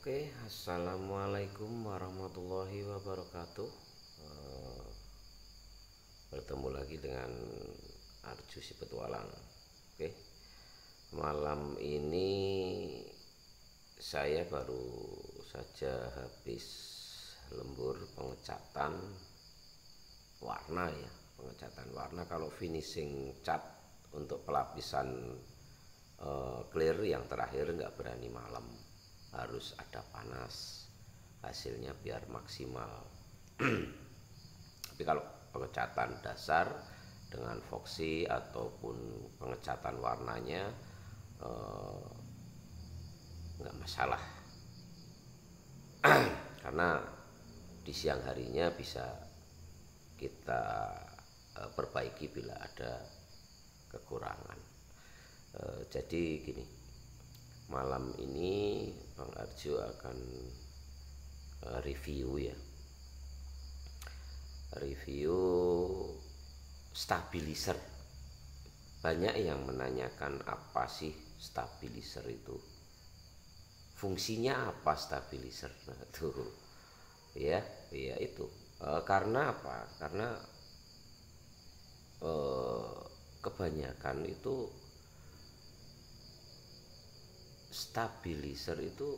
Oke, assalamualaikum warahmatullahi wabarakatuh. Eh, Bertemu lagi dengan Arju si Petualang. Oke, malam ini saya baru saja habis lembur pengecatan warna ya. Pengecatan warna, kalau finishing cat untuk pelapisan clear yang terakhir nggak berani malam, harus ada panas hasilnya biar maksimal. Tapi kalau pengecatan dasar dengan voksi ataupun pengecatan warnanya nggak masalah, karena di siang harinya bisa kita perbaiki bila ada kekurangan. Jadi gini, malam ini Bang Arjo akan review stabilizer. Banyak yang menanyakan apa sih stabilizer itu, fungsinya apa stabilizer. Nah, tuh ya, ya itu. Karena apa? Karena kebanyakan itu stabilizer itu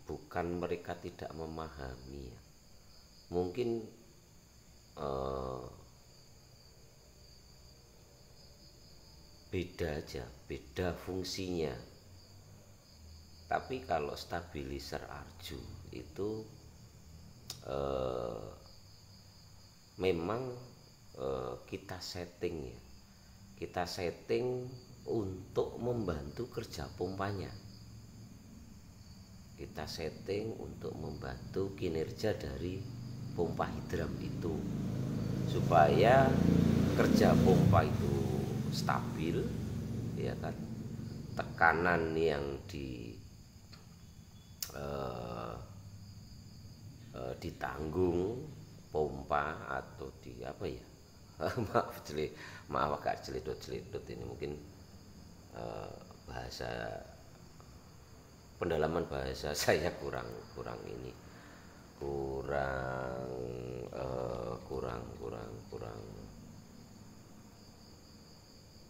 bukan mereka tidak memahami ya. Mungkin beda aja, beda fungsinya. Tapi kalau stabilizer Arju itu memang kita setting ya, kita setting untuk membantu kerja pompanya, kita setting untuk membantu kinerja dari pompa hidram itu, supaya kerja pompa itu stabil, ya kan. Tekanan yang ditanggung pompa atau di apa ya, maaf agak celidot ini mungkin bahasa pendalaman bahasa saya kurang kurang ini kurang kurang kurang kurang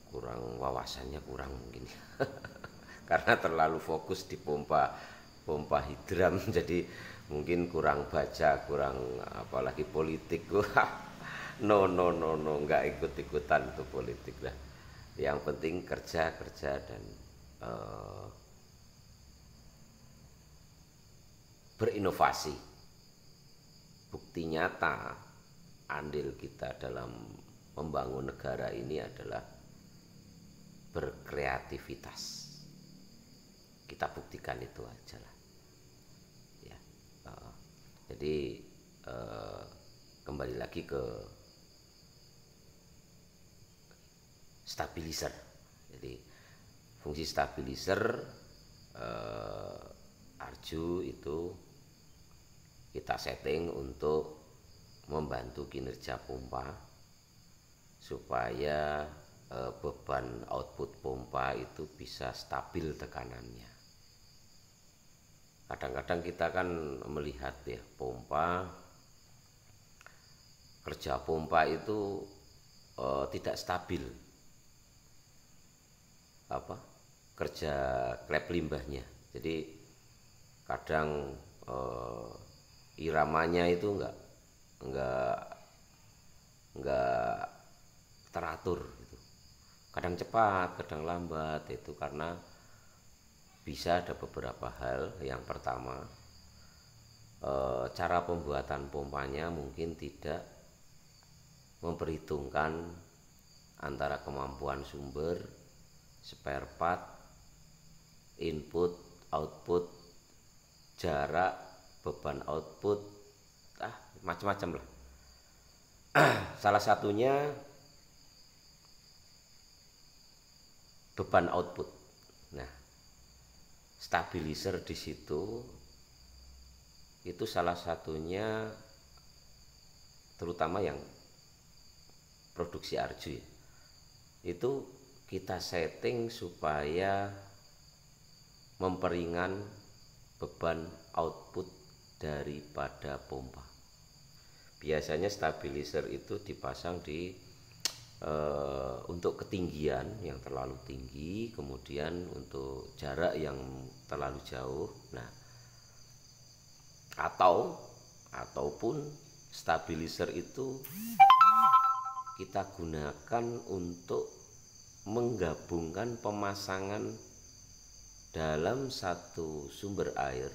kurang wawasannya kurang mungkin. Karena terlalu fokus di pompa hidram jadi mungkin kurang baca, kurang, apalagi politik. No no no no, nggak ikut-ikutan tuh politik lah. Yang penting kerja dan berinovasi. Bukti nyata andil kita dalam membangun negara ini adalah berkreativitas. Kita buktikan itu aja lah ya. Jadi kembali lagi ke stabilizer. Jadi fungsi stabilizer Arju itu kita setting untuk membantu kinerja pompa supaya beban output pompa itu bisa stabil tekanannya. Kadang-kadang kita kan melihat ya, kerja pompa itu tidak stabil, kerja klep limbahnya. Jadi kadang iramanya itu enggak teratur gitu. Kadang cepat, kadang lambat. Itu karena bisa ada beberapa hal. Yang pertama, cara pembuatan pompanya mungkin tidak memperhitungkan antara kemampuan sumber, spare part, input, output, jarak, beban output, macam-macam lah. Salah satunya beban output. Nah, stabilizer di situ itu salah satunya, terutama yang produksi Arju ya, itu kita setting supaya memperingan beban output daripada pompa. Biasanya stabilizer itu dipasang di untuk ketinggian yang terlalu tinggi, kemudian untuk jarak yang terlalu jauh. Nah, ataupun stabilizer itu kita gunakan untuk menggabungkan pemasangan dalam satu sumber air.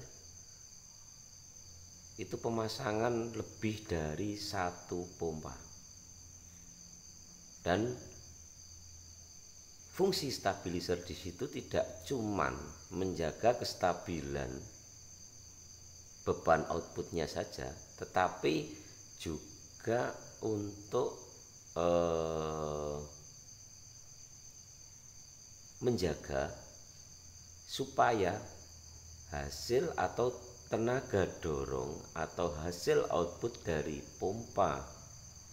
Itu pemasangan lebih dari satu pompa. Dan fungsi stabilizer di situ tidak cuman menjaga kestabilan beban outputnya saja, tetapi juga untuk menjaga supaya hasil atau tenaga dorong atau hasil output dari pompa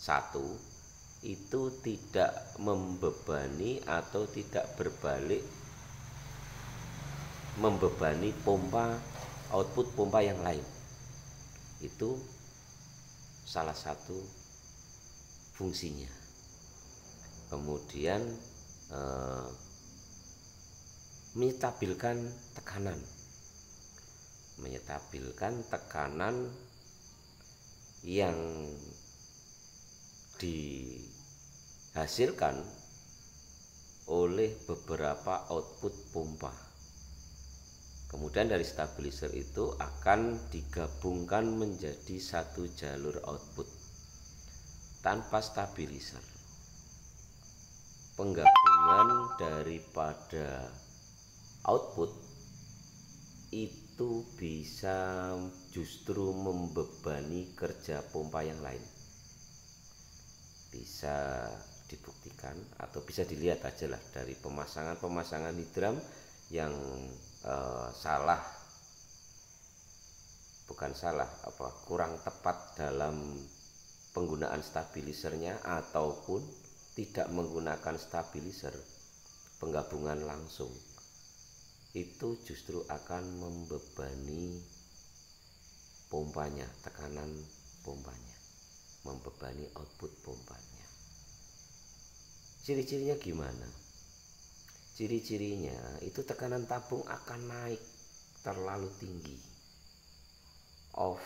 satu itu tidak membebani atau tidak berbalik membebani output pompa yang lain. Itu salah satu fungsinya. Kemudian menyetabilkan tekanan yang dihasilkan oleh beberapa output pompa. Kemudian dari stabilizer itu akan digabungkan menjadi satu jalur output. Tanpa stabilizer, penggabungan daripada output itu bisa justru membebani kerja pompa yang lain. Bisa dibuktikan atau bisa dilihat aja lah dari pemasangan hidram yang kurang tepat dalam penggunaan stabilizernya ataupun tidak menggunakan stabilizer, penggabungan langsung itu justru akan membebani pompanya, tekanan pompanya, membebani output pompanya. Ciri-cirinya gimana? Ciri-cirinya itu tekanan tabung akan naik terlalu tinggi, kalau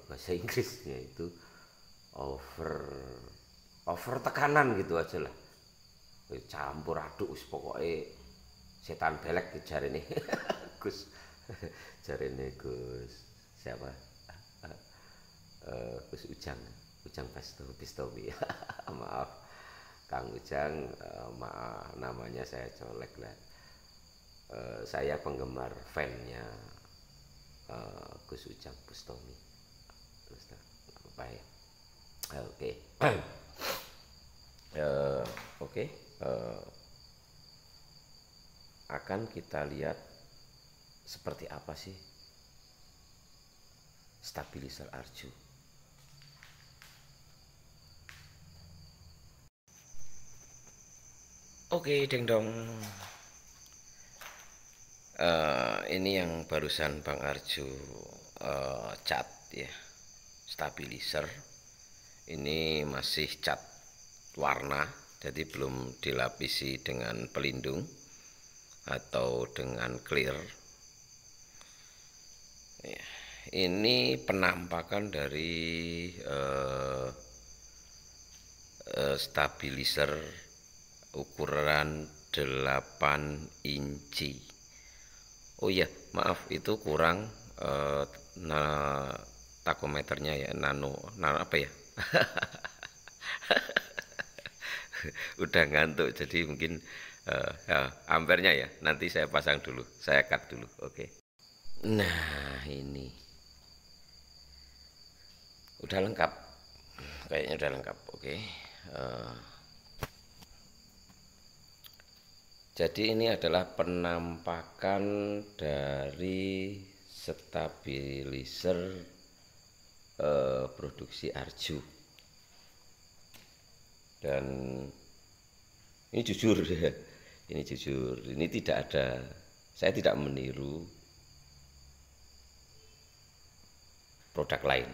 bahasa Inggrisnya itu over tekanan gitu aja lah, campur aduk pokoknya setan belek jarene Gus jarene Gus siapa Gus Ujang Pistomi maaf Kang Ujang, maaf namanya saya colek lah. Saya penggemar fannya Gus Ujang Pistomi. Terus apa ya? Oke. Oke. Akan kita lihat seperti apa sih stabilizer Arju. Oke, deng dong. Ini yang barusan Bang Arju cat ya, stabilizer. Ini masih cat warna, jadi belum dilapisi dengan pelindung atau dengan clear. Ya, ini penampakan dari stabilizer ukuran 8 inci. Oh iya, maaf itu kurang takometernya ya, nano apa ya? Udah ngantuk jadi mungkin ampernya ya, nanti saya pasang dulu, saya cut dulu. Oke. Nah, ini udah lengkap, kayaknya udah lengkap. Oke. Jadi ini adalah penampakan dari stabilizer produksi Arju. Dan ini jujur ya, ini tidak ada saya tidak meniru produk lain.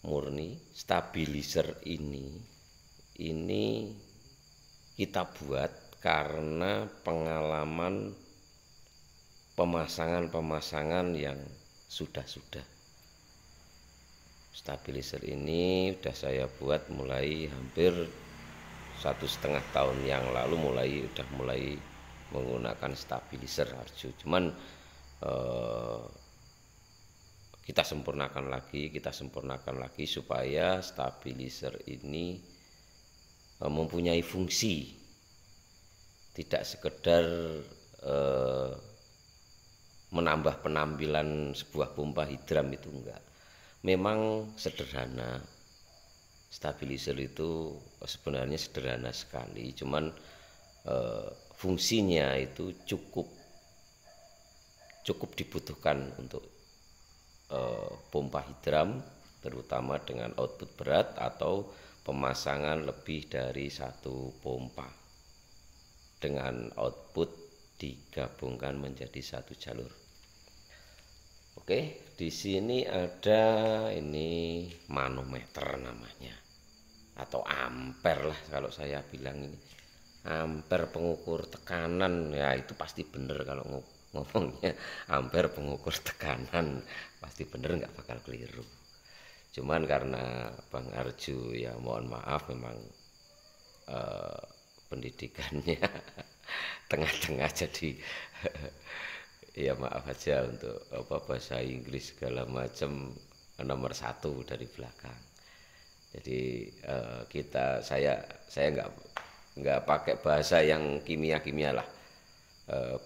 Murni stabilizer ini kita buat karena pengalaman pemasangan yang sudah. Stabilizer ini sudah saya buat mulai hampir 1,5 tahun yang lalu, mulai menggunakan stabilizer Arjo. Cuman kita sempurnakan lagi supaya stabilizer ini mempunyai fungsi, tidak sekedar menambah penampilan sebuah pompa hidram, itu enggak. Memang sederhana, stabilizer itu sebenarnya sederhana sekali, cuman fungsinya itu cukup dibutuhkan untuk pompa hidram, terutama dengan output berat atau pemasangan lebih dari satu pompa dengan output digabungkan menjadi satu jalur. Oke, di sini ada ini manometer namanya, atau ampere lah kalau saya bilang. Ini ampere pengukur tekanan, ya itu pasti bener kalau ngomongnya ampere pengukur tekanan, pasti bener, nggak bakal keliru. Cuman karena Bang Arjo ya mohon maaf, memang pendidikannya tengah-tengah, jadi ya maaf aja untuk bahasa Inggris segala macam nomor 1 dari belakang. Jadi saya nggak pakai bahasa yang kimia lah,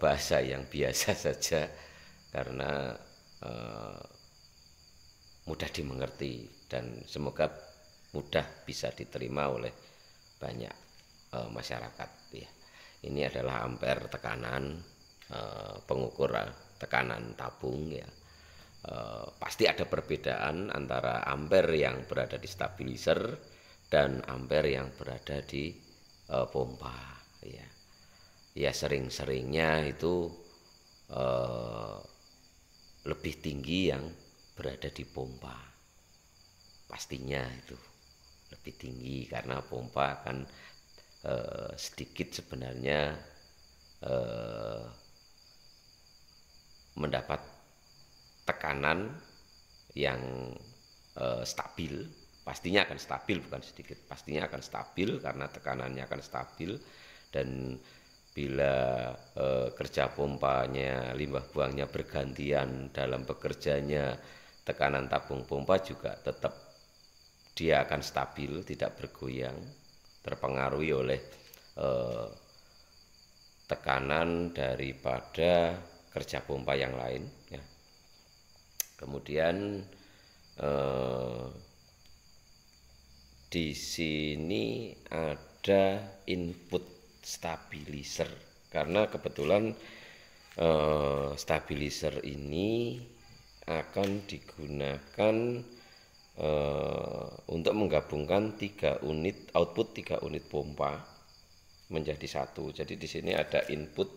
bahasa yang biasa saja, karena mudah dimengerti dan semoga mudah bisa diterima oleh banyak masyarakat ya. Ini adalah ampere tekanan, pengukur tekanan tabung ya. Pasti ada perbedaan antara ampere yang berada di stabilizer dan ampere yang berada di pompa ya. Ya sering-seringnya itu lebih tinggi yang berada di pompa, pastinya itu lebih tinggi karena pompa kan sedikit sebenarnya mendapat tekanan yang stabil, pastinya akan stabil, bukan sedikit, pastinya akan stabil karena tekanannya akan stabil. Dan bila kerja pompanya, limbah buangnya bergantian dalam bekerjanya, tekanan tabung pompa juga tetap dia akan stabil, tidak bergoyang, terpengaruhi oleh tekanan daripada kerja pompa yang lain ya. Kemudian di sini ada input stabilizer, karena kebetulan stabilizer ini akan digunakan untuk menggabungkan 3 unit output, 3 unit pompa menjadi satu. Jadi di sini ada input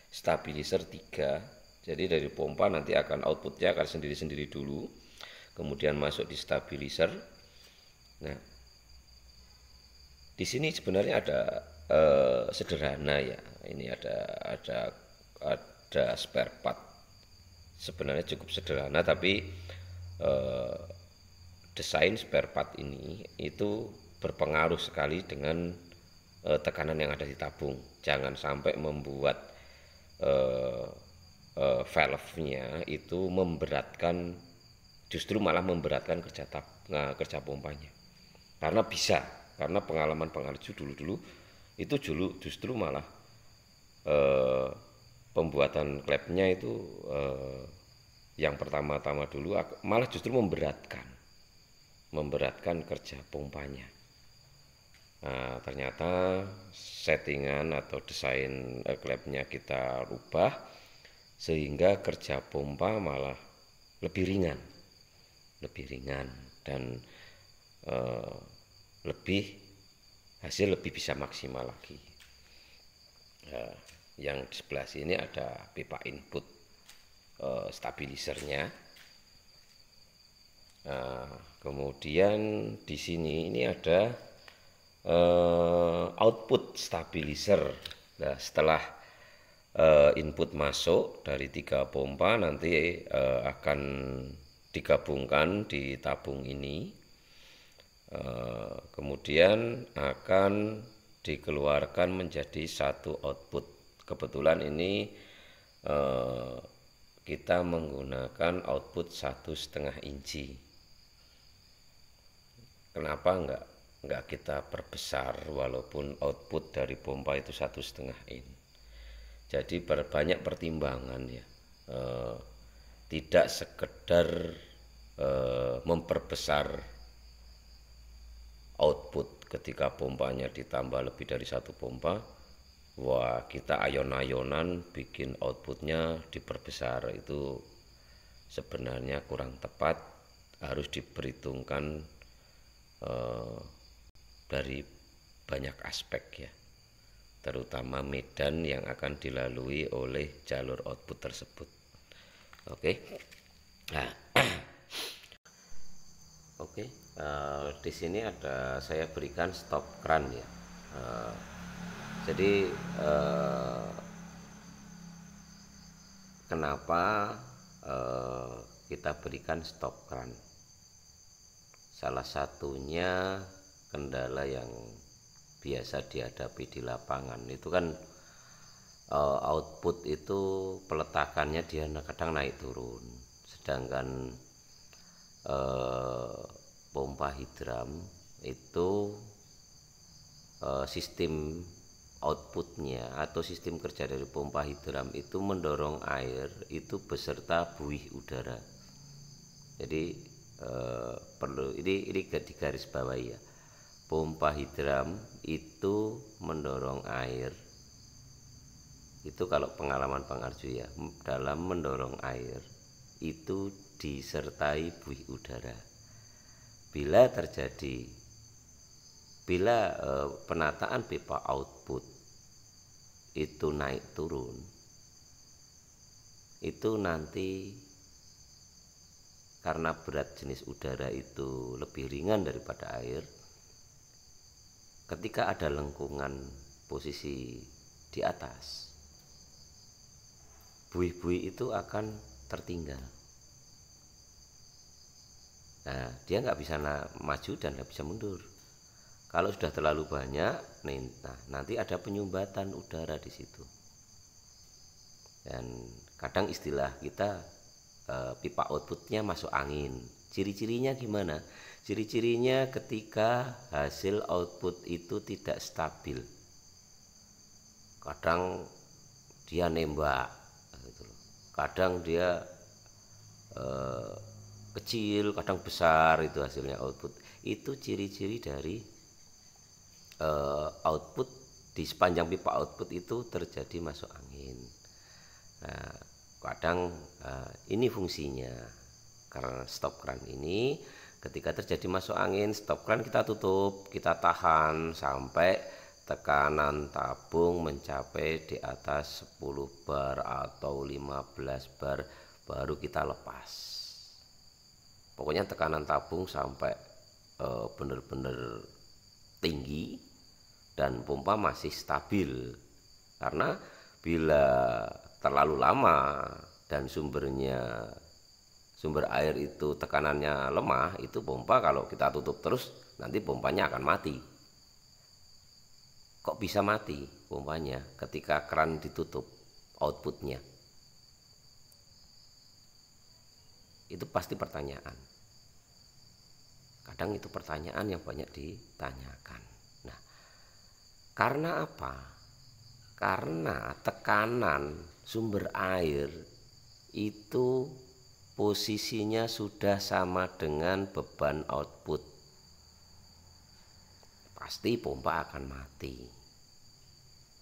stabilizer 3. Jadi dari pompa nanti akan outputnya akan sendiri-sendiri dulu, kemudian masuk di stabilizer. Nah, di sini sebenarnya ada sederhana ya. Ini ada spare part. Sebenarnya cukup sederhana, tapi desain spare part ini itu berpengaruh sekali dengan tekanan yang ada di tabung. Jangan sampai membuat valve-nya itu memberatkan, justru malah memberatkan kerja pompanya. Karena pengalaman Bang Arjo dulu itu justru malah pembuatan klepnya itu yang pertama-tama dulu malah justru memberatkan kerja pompanya. Nah, ternyata settingan atau desain klepnya kita rubah sehingga kerja pompa malah lebih ringan dan hasil lebih bisa maksimal lagi. yang di sebelah sini ada pipa input stabilisernya. Nah, kemudian di sini ini ada output stabilizer. Nah, setelah input masuk dari 3 pompa nanti akan digabungkan di tabung ini, kemudian akan dikeluarkan menjadi satu output. Kebetulan ini kita menggunakan output 1,5 inci. Kenapa enggak kita perbesar walaupun output dari pompa itu 1,5 in. Jadi banyak pertimbangan ya, tidak sekedar memperbesar output ketika pompanya ditambah lebih dari 1 pompa, wah kita ayon-ayonan bikin outputnya diperbesar, itu sebenarnya kurang tepat, harus diperhitungkan dari banyak aspek ya, terutama medan yang akan dilalui oleh jalur output tersebut. Oke. Nah, oke. Di sini ada saya berikan stop kran ya. Jadi kenapa kita berikan stop kran? Salah satunya kendala yang biasa dihadapi di lapangan itu kan output itu peletakannya dia kadang naik turun, sedangkan pompa hidram itu sistem outputnya atau sistem kerja dari pompa hidram itu mendorong air itu beserta buih udara. Jadi perlu ini digaris bawahi ya, pompa hidram itu mendorong air itu, kalau pengalaman Bang Arju ya, dalam mendorong air itu disertai buih udara. Bila penataan pipa output itu naik turun, itu nanti karena berat jenis udara itu lebih ringan daripada air, ketika ada lengkungan posisi di atas, buih-buih itu akan tertinggal. Nah, dia nggak bisa maju dan nggak bisa mundur. Kalau sudah terlalu banyak, nanti ada penyumbatan udara di situ. Dan kadang istilah kita pipa outputnya masuk angin. Ciri-cirinya gimana? Ciri-cirinya ketika hasil output itu tidak stabil. Kadang dia nembak, kadang dia kecil, kadang besar, itu hasilnya output. Itu ciri-ciri dari output di sepanjang pipa output itu terjadi masuk angin. Nah, kadang ini fungsinya, karena stop kran ini ketika terjadi masuk angin, stop kran kita tutup, kita tahan sampai tekanan tabung mencapai di atas 10 bar atau 15 bar, baru kita lepas. Pokoknya tekanan tabung sampai benar-benar tinggi dan pompa masih stabil. Karena bila terlalu lama dan sumber air itu tekanannya lemah, itu pompa kalau kita tutup terus nanti pompanya akan mati. Kok bisa mati pompanya ketika keran ditutup outputnya? Itu pasti pertanyaan. Kadang itu pertanyaan yang banyak ditanyakan. Nah, karena apa? Karena tekanan sumber air itu posisinya sudah sama dengan beban output. Pasti pompa akan mati.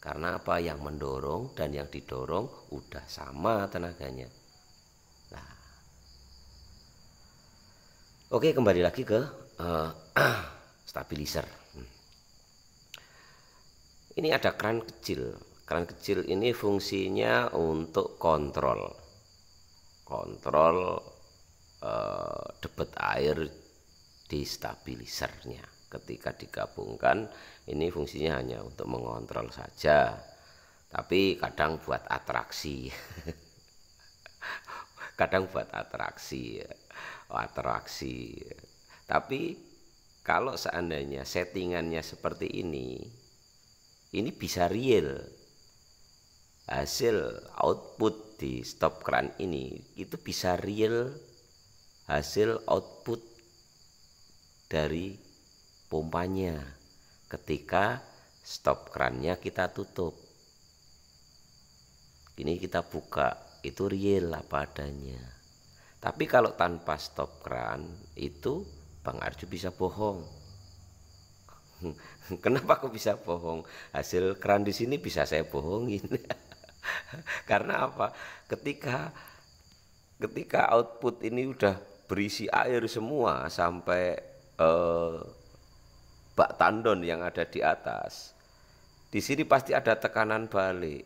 Karena apa? Yang mendorong dan yang didorong udah sama tenaganya. Nah, oke, kembali lagi ke stabilizer. Ini ada keran kecil. Keran kecil ini fungsinya untuk kontrol debit air di stabilisernya. Ketika digabungkan, ini fungsinya hanya untuk mengontrol saja, tapi kadang buat atraksi. Kadang buat atraksi. Tapi kalau seandainya settingannya seperti ini bisa real. Hasil output di stop keran ini itu bisa real hasil output dari pompanya ketika stop kerannya kita tutup. Ini kita buka, itu real apa adanya. Tapi kalau tanpa stop keran itu Bang Arjo bisa bohong. Kenapa kok bisa bohong? Hasil keran di sini bisa saya bohongin. Karena apa? Ketika output ini udah berisi air semua sampai bak tandon yang ada di atas, di sini pasti ada tekanan balik,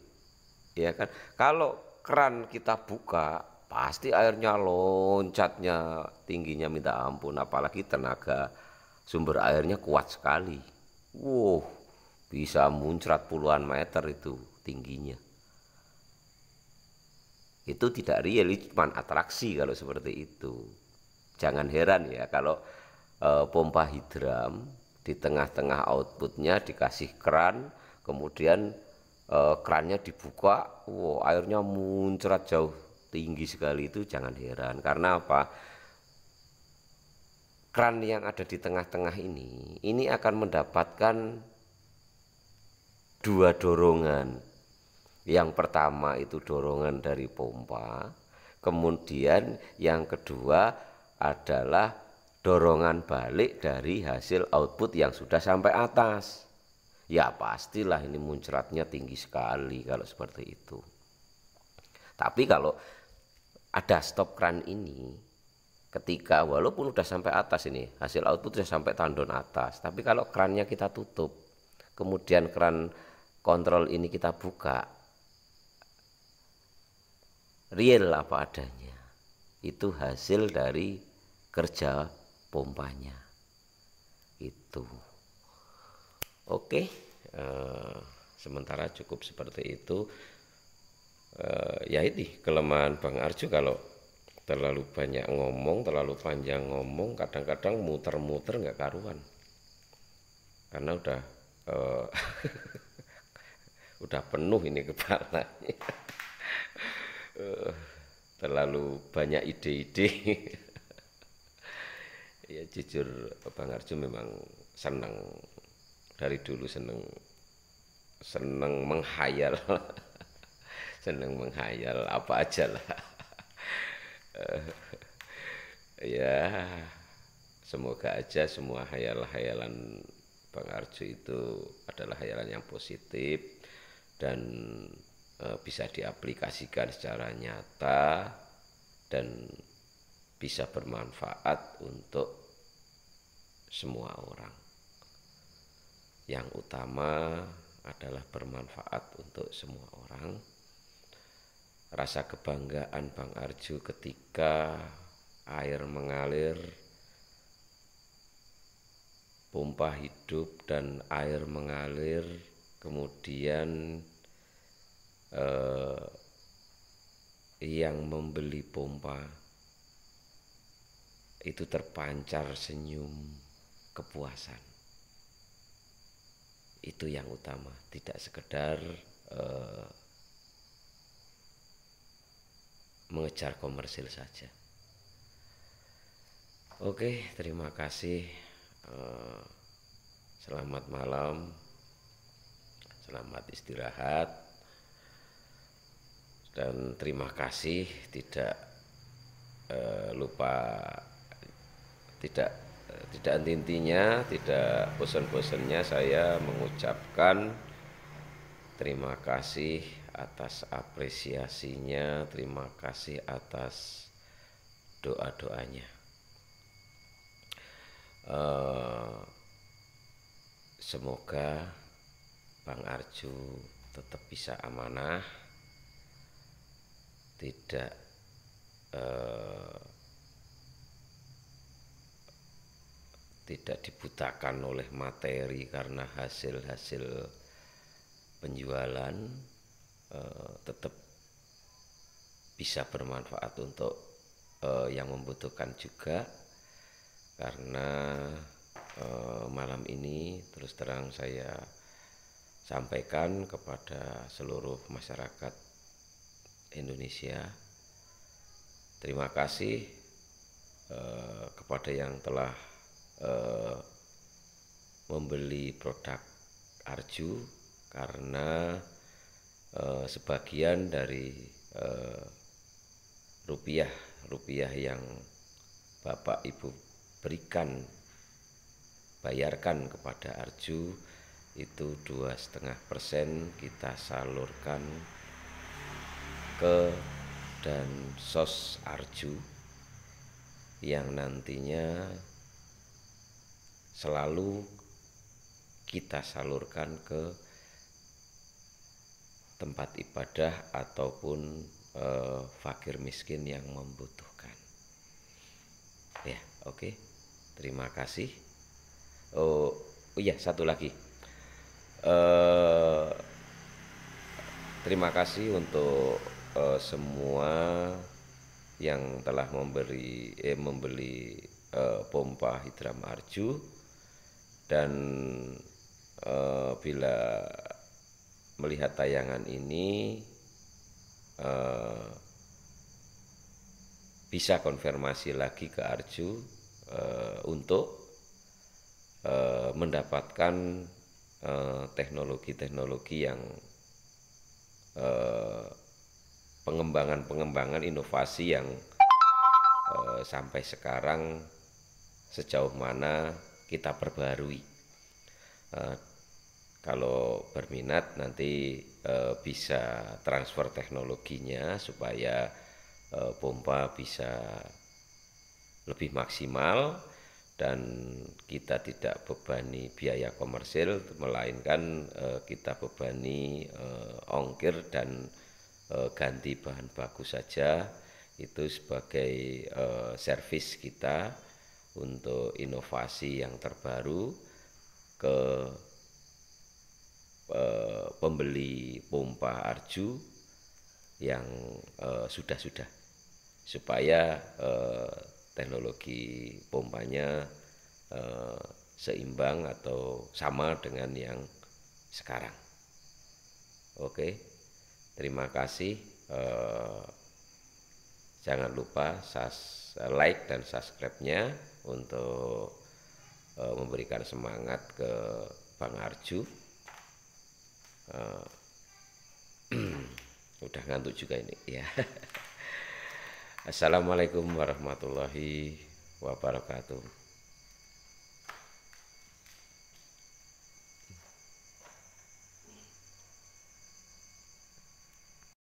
ya kan? Kalau keran kita buka, pasti airnya loncatnya tingginya minta ampun, apalagi tenaga sumber airnya kuat sekali. Wow, bisa muncrat puluhan meter itu tingginya. Itu tidak real, itu cuma atraksi kalau seperti itu. Jangan heran ya kalau pompa hidram di tengah-tengah outputnya dikasih keran, kemudian kerannya dibuka, wow, airnya muncrat jauh tinggi sekali. Itu jangan heran. Karena apa? Keran yang ada di tengah-tengah ini akan mendapatkan dua dorongan. Yang pertama itu dorongan dari pompa, kemudian yang kedua adalah dorongan balik dari hasil output yang sudah sampai atas. Ya pastilah ini muncratnya tinggi sekali kalau seperti itu. Tapi kalau ada stop keran ini, ketika walaupun udah sampai atas ini, hasil output sudah sampai tandon atas, tapi kalau kerannya kita tutup, kemudian keran kontrol ini kita buka, real apa adanya, itu hasil dari kerja pompanya itu. Oke, sementara cukup seperti itu. Ya ini kelemahan Bang Arjo, kalau terlalu banyak ngomong, terlalu panjang ngomong, kadang-kadang muter-muter nggak karuan, karena udah udah penuh ini kepalanya. Terlalu banyak ide-ide. Ya jujur Bang Arjo memang senang, dari dulu senang menghayal. Senang menghayal apa aja lah. Ya semoga aja semua hayalan Bang Arjo itu adalah hayalan yang positif dan bisa diaplikasikan secara nyata dan bisa bermanfaat untuk semua orang. Yang utama adalah bermanfaat untuk semua orang. Rasa kebanggaan Bang Arjo ketika air mengalir, pompa hidup dan air mengalir, kemudian yang membeli pompa itu terpancar senyum kepuasan. Itu yang utama, tidak sekedar mengejar komersil saja. Oke, terima kasih. Selamat malam, selamat istirahat, dan terima kasih. Tidak lupa, tidak henti-hentinya, tidak bosan-bosannya saya mengucapkan terima kasih atas apresiasinya, terima kasih atas doa-doanya. Semoga Bang Arjo tetap bisa amanah, tidak tidak dibutakan oleh materi karena hasil-hasil penjualan, tetap bisa bermanfaat untuk yang membutuhkan juga. Karena malam ini terus terang saya sampaikan kepada seluruh masyarakat Indonesia, terima kasih kepada yang telah membeli produk Arju, karena sebagian dari rupiah yang Bapak Ibu bayarkan kepada Arju itu 2,5% kita salurkan ke Dansos Arju yang nantinya selalu kita salurkan ke tempat ibadah ataupun fakir miskin yang membutuhkan. Ya, oke. Terima kasih. Oh iya, satu lagi. Terima kasih untuk semua yang telah membeli pompa Hidram Arju, dan bila melihat tayangan ini bisa konfirmasi lagi ke Arju untuk mendapatkan teknologi-teknologi yang pengembangan inovasi yang sampai sekarang sejauh mana kita perbarui. Kalau berminat nanti bisa transfer teknologinya supaya pompa bisa lebih maksimal dan kita tidak bebani biaya komersil, melainkan kita bebani ongkir dan ganti bahan baku saja. Itu sebagai servis kita untuk inovasi yang terbaru ke pembeli pompa Arju yang sudah supaya teknologi pompanya seimbang atau sama dengan yang sekarang. Oke, terima kasih. Jangan lupa like dan subscribe-nya untuk memberikan semangat ke Bang Arju. Udah ngantuk juga ini ya. Assalamualaikum warahmatullahi wabarakatuh.